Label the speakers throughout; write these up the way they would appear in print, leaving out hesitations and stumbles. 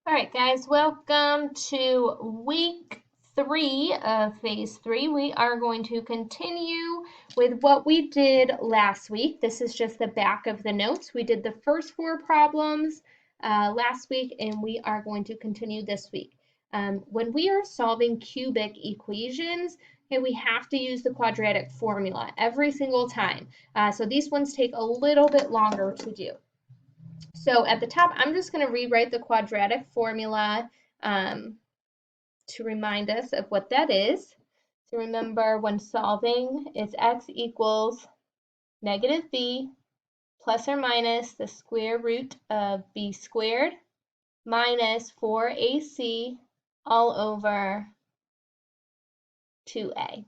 Speaker 1: All right, guys, welcome to week 3 of phase 3. We are going to continue with what we did last week. This is just the back of the notes. We did the first 4 problems last week, and we are going to continue this week. When we are solving cubic equations, okay, we have to use the quadratic formula every single time. So these ones take a little bit longer to do. So at the top, I'm just going to rewrite the quadratic formula to remind us of what that is. So remember, when solving, it's x equals negative b plus or minus the square root of b squared minus 4ac all over 2a.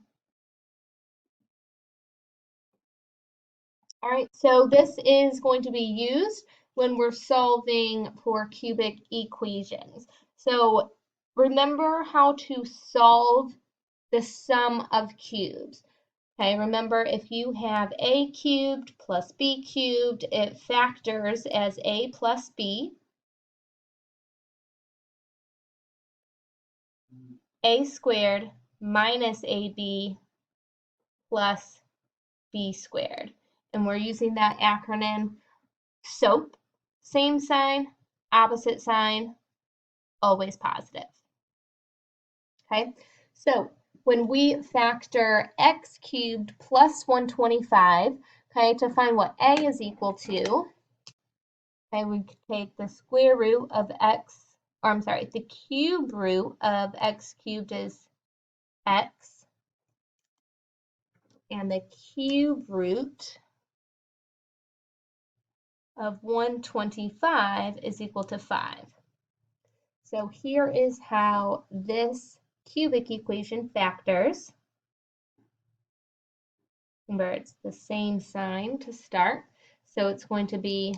Speaker 1: All right, so this is going to be used when we're solving for cubic equations. So remember how to solve the sum of cubes. Okay, remember if you have a cubed plus b cubed, it factors as a plus b. A squared minus ab plus b squared. And we're using that acronym SOAP, same sign, opposite sign, always positive. Okay, so when we factor x cubed plus 125, okay, to find what a is equal to, okay, we could take the square root of x, or I'm sorry, the cube root of x cubed is x, and the cube root of 125 is equal to 5. So here is how this cubic equation factors. Remember, it's the same sign to start. So it's going to be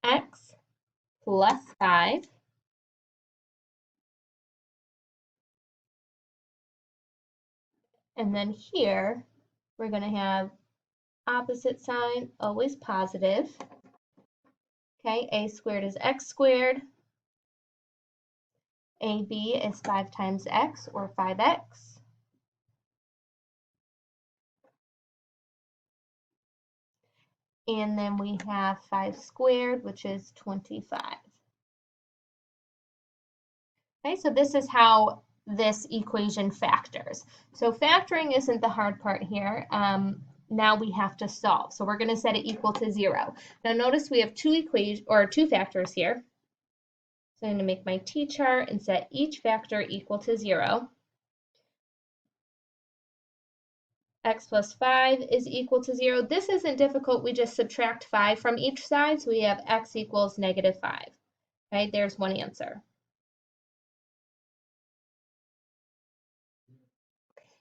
Speaker 1: x plus 5 and then here we're going to have opposite sign, always positive. Okay, a squared is x squared. AB is 5 times x, or 5x. And then we have 5 squared, which is 25. Okay, so this is how this equation factors. So factoring isn't the hard part here. Now we have to solve. So we're going to set it equal to 0. Now notice we have two factors here. So I'm going to make my t-chart and set each factor equal to 0. X plus 5 is equal to 0. This isn't difficult. We just subtract 5 from each side. So we have x equals negative 5. Okay, there's one answer.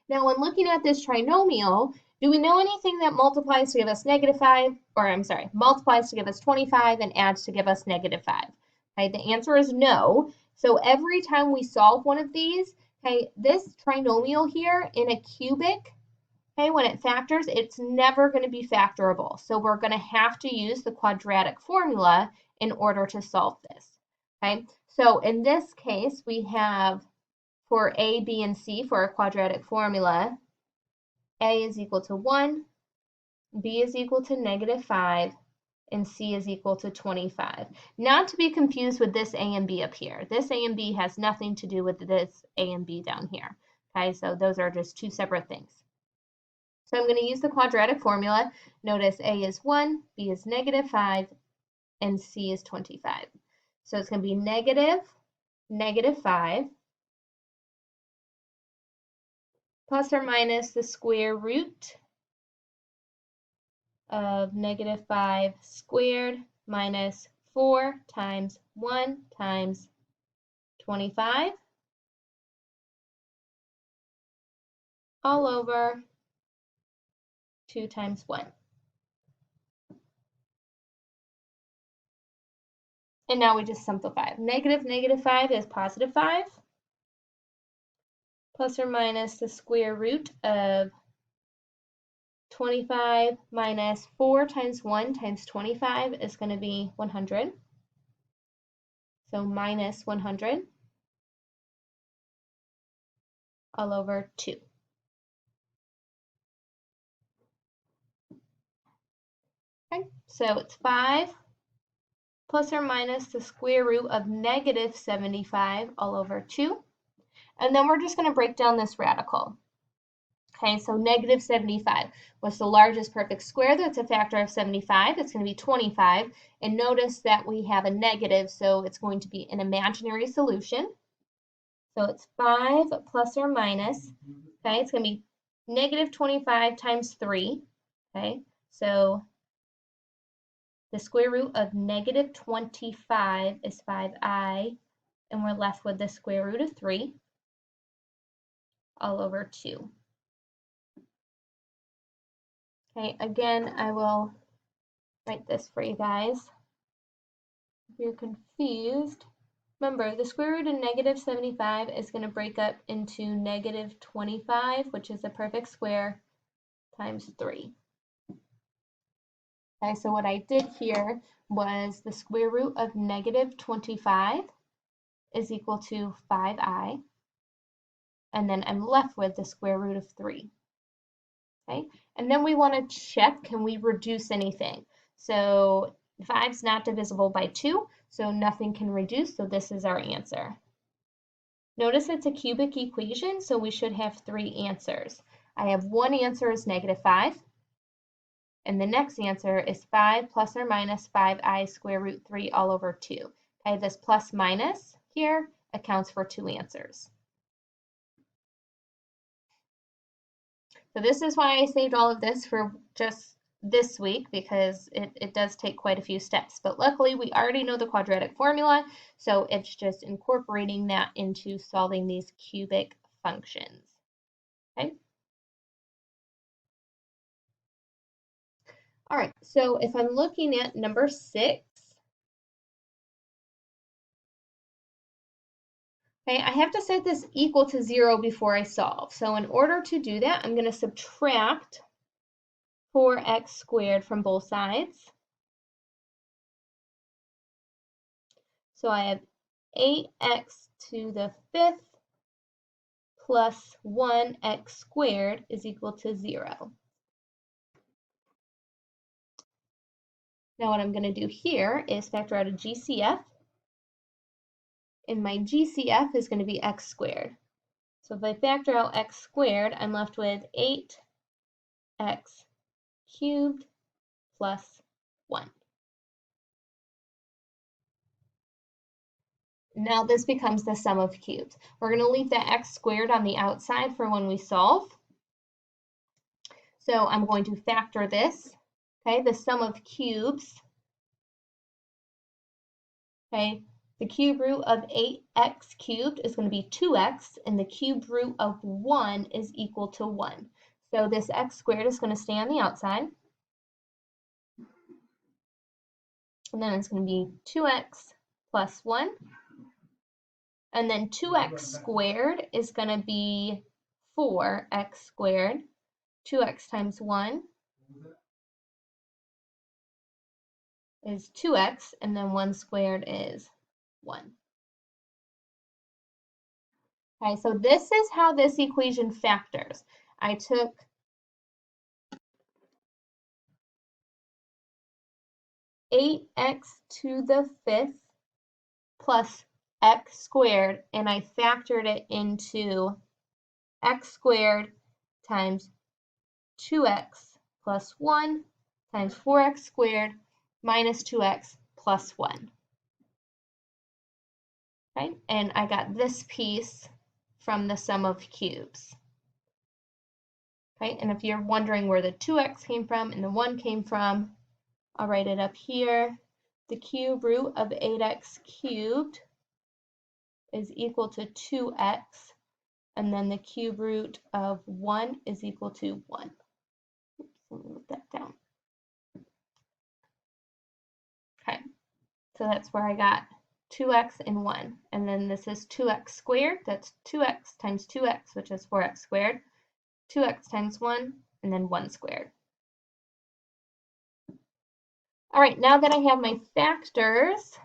Speaker 1: Now, when looking at this trinomial, do we know anything that multiplies to give us negative 5, or I'm sorry, multiplies to give us 25 and adds to give us negative 5? Okay, the answer is no. So every time we solve one of these, okay, this trinomial here in a cubic, okay, when it factors, it's never going to be factorable. So we're going to have to use the quadratic formula in order to solve this. Okay, so in this case, we have for a, b, and c for a quadratic formula, a is equal to 1, b is equal to negative 5, and c is equal to 25. Not to be confused with this a and b up here. This a and b has nothing to do with this a and b down here. Okay, so those are just two separate things. So I'm going to use the quadratic formula. Notice a is 1, b is negative 5, and c is 25. So it's going to be negative 5, plus or minus the square root of negative 5 squared minus 4 times 1 times 25 all over 2 times 1. And now we just simplify. Negative 5 is positive 5, plus or minus the square root of 25 minus 4 times 1 times 25 is going to be 100. So minus 100 all over 2. Okay, so it's 5 plus or minus the square root of negative 75 all over 2. And then we're just going to break down this radical. Okay, so negative 75. What's the largest perfect square that's a factor of 75? It's going to be 25. And notice that we have a negative, so it's going to be an imaginary solution. So it's 5 plus or minus. Okay, it's going to be negative 25 times 3. Okay, so the square root of negative 25 is 5i, and we're left with the square root of 3 all over 2. Okay, again, I will write this for you guys. If you're confused, remember the square root of negative 75 is going to break up into negative 25, which is a perfect square, times 3. Okay, so what I did here was the square root of negative 25 is equal to 5i, and then I'm left with the square root of 3. Okay, and then we want to check, can we reduce anything? So 5 is not divisible by 2, so nothing can reduce, so this is our answer. Notice it's a cubic equation, so we should have 3 answers. I have one answer is negative 5, and the next answer is 5 plus or minus 5i square root 3 all over 2. Okay, this plus minus here accounts for 2 answers. So this is why I saved all of this for just this week, because it does take quite a few steps. But luckily, we already know the quadratic formula, so it's just incorporating that into solving these cubic functions. Okay. All right, so if I'm looking at number 6, okay, I have to set this equal to 0 before I solve. So in order to do that, I'm going to subtract 4x squared from both sides. So I have 8x to the 5th plus 1x squared is equal to 0. Now what I'm going to do here is factor out a GCF, and my GCF is going to be x squared. So if I factor out x squared, I'm left with 8x cubed plus 1. Now this becomes the sum of cubes. We're going to leave the x squared on the outside for when we solve. So I'm going to factor this, okay, the sum of cubes, okay, the cube root of 8x cubed is going to be 2x, and the cube root of 1 is equal to 1. So this x squared is going to stay on the outside. And then it's going to be 2x plus 1. And then 2x squared is going to be 4x squared. 2x times 1 is 2x, and then 1 squared is 1. Okay, so this is how this equation factors. I took (8x to the 5th) plus x squared, and I factored it into x squared times 2x plus 1 times 4x squared minus 2x plus 1. Okay, and I got this piece from the sum of cubes. Okay, and if you're wondering where the 2x came from and the 1 came from, I'll write it up here. The cube root of 8x cubed is equal to 2x, and then the cube root of 1 is equal to 1. Oops, let me move that down. Okay, so that's where I got 2x and 1. And then this is 2x squared. That's 2x times 2x, which is 4x squared. 2x times 1, and then 1 squared. All right, now that I have my factors,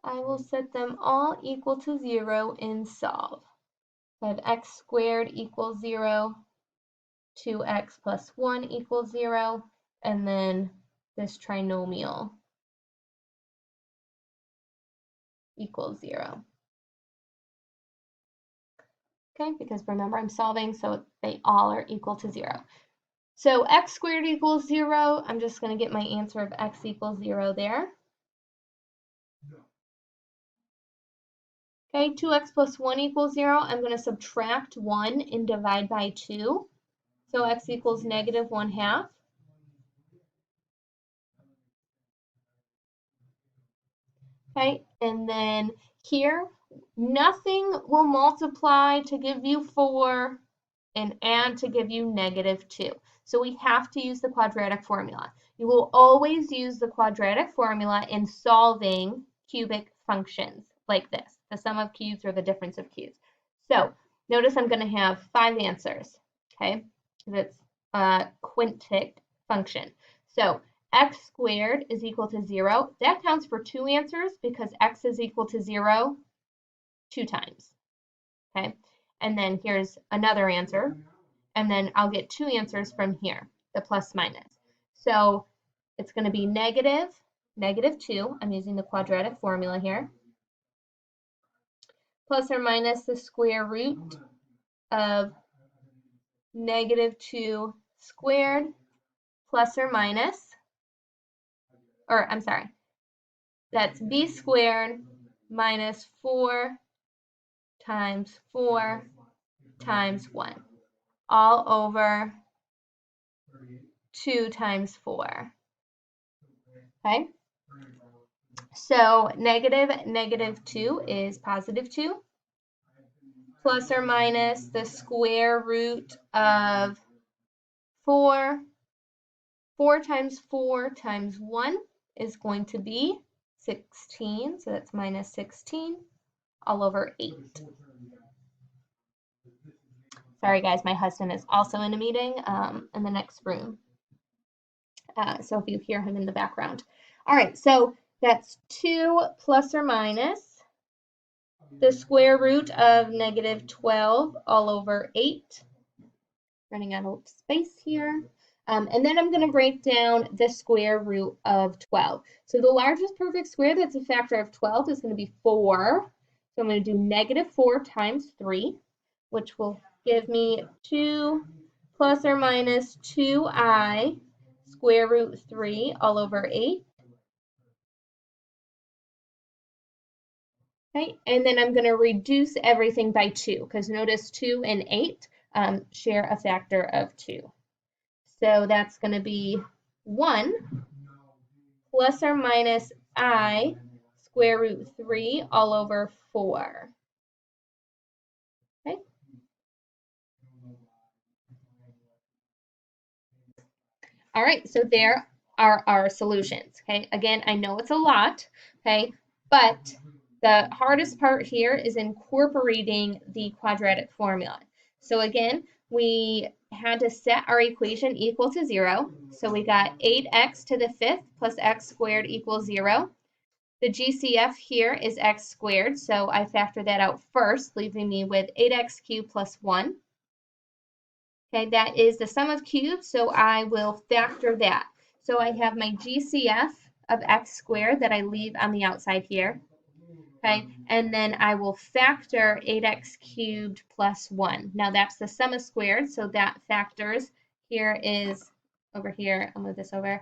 Speaker 1: I will set them all equal to 0 and solve. I have x squared equals 0, 2x plus 1 equals 0, and then this trinomial equals 0. Okay, because remember I'm solving, so they all are equal to 0. So x squared equals 0. I'm just going to get my answer of x equals 0 there. Okay, 2x plus 1 equals 0. I'm going to subtract 1 and divide by 2. So x equals negative 1/2. Okay, and then here, nothing will multiply to give you 4 and add to give you negative 2. So we have to use the quadratic formula. You will always use the quadratic formula in solving cubic functions like this, the sum of cubes or the difference of cubes. So notice I'm going to have 5 answers, okay, because it's a quintic function. So x squared is equal to 0. That counts for 2 answers because x is equal to 0 2 times, okay? And then here's another answer, and then I'll get 2 answers from here, the plus minus. So it's going to be negative 2, I'm using the quadratic formula here, plus or minus the square root of negative 2 squared, plus or minus, or I'm sorry, that's b squared minus 4 times 4 times 1, all over 2 times 4. Okay? So negative 2 is positive 2, plus or minus the square root of 4. 4 times 4 times 1 is going to be 16, so that's minus 16, all over 8. Sorry guys, my husband is also in a meeting in the next room. So if you hear him in the background. All right, so that's 2 plus or minus the square root of negative 12 all over 8. Running out of space here. And then I'm going to break down the square root of 12. So the largest perfect square that's a factor of 12 is going to be 4. So I'm going to do negative 4 times 3, which will give me 2 plus or minus 2i square root 3 all over 8. Okay, and then I'm going to reduce everything by 2, because notice 2 and 8 share a factor of 2. So that's going to be 1 plus or minus I square root 3 all over 4. Okay. All right, so there are our solutions. Okay, again, I know it's a lot, okay, but the hardest part here is incorporating the quadratic formula. So again, we had to set our equation equal to 0. So we got 8x to the 5th plus x squared equals 0. The GCF here is x squared, so I factor that out first, leaving me with 8x cubed plus 1. Okay, that is the sum of cubes, so I will factor that. So I have my GCF of x squared that I leave on the outside here. Okay, and then I will factor 8x cubed plus 1. Now that's the sum of squared, so that factors. Here is, over here, I'll move this over.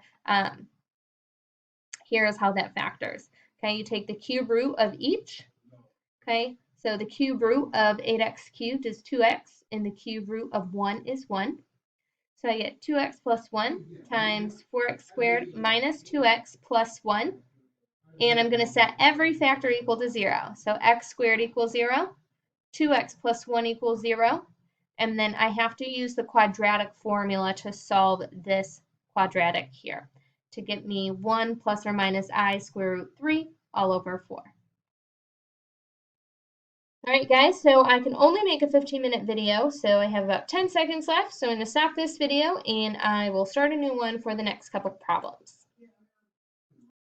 Speaker 1: Here is how that factors. Okay, you take the cube root of each. Okay, so the cube root of 8x cubed is 2x, and the cube root of 1 is 1. So I get 2x plus 1 times 4x squared minus 2x plus 1. And I'm going to set every factor equal to 0. So x squared equals 0, 2x plus 1 equals 0. And then I have to use the quadratic formula to solve this quadratic here to get me 1 plus or minus I square root 3 all over 4. All right, guys, so I can only make a 15-minute video, so I have about 10 seconds left. So I'm going to stop this video, and I will start a new one for the next couple problems.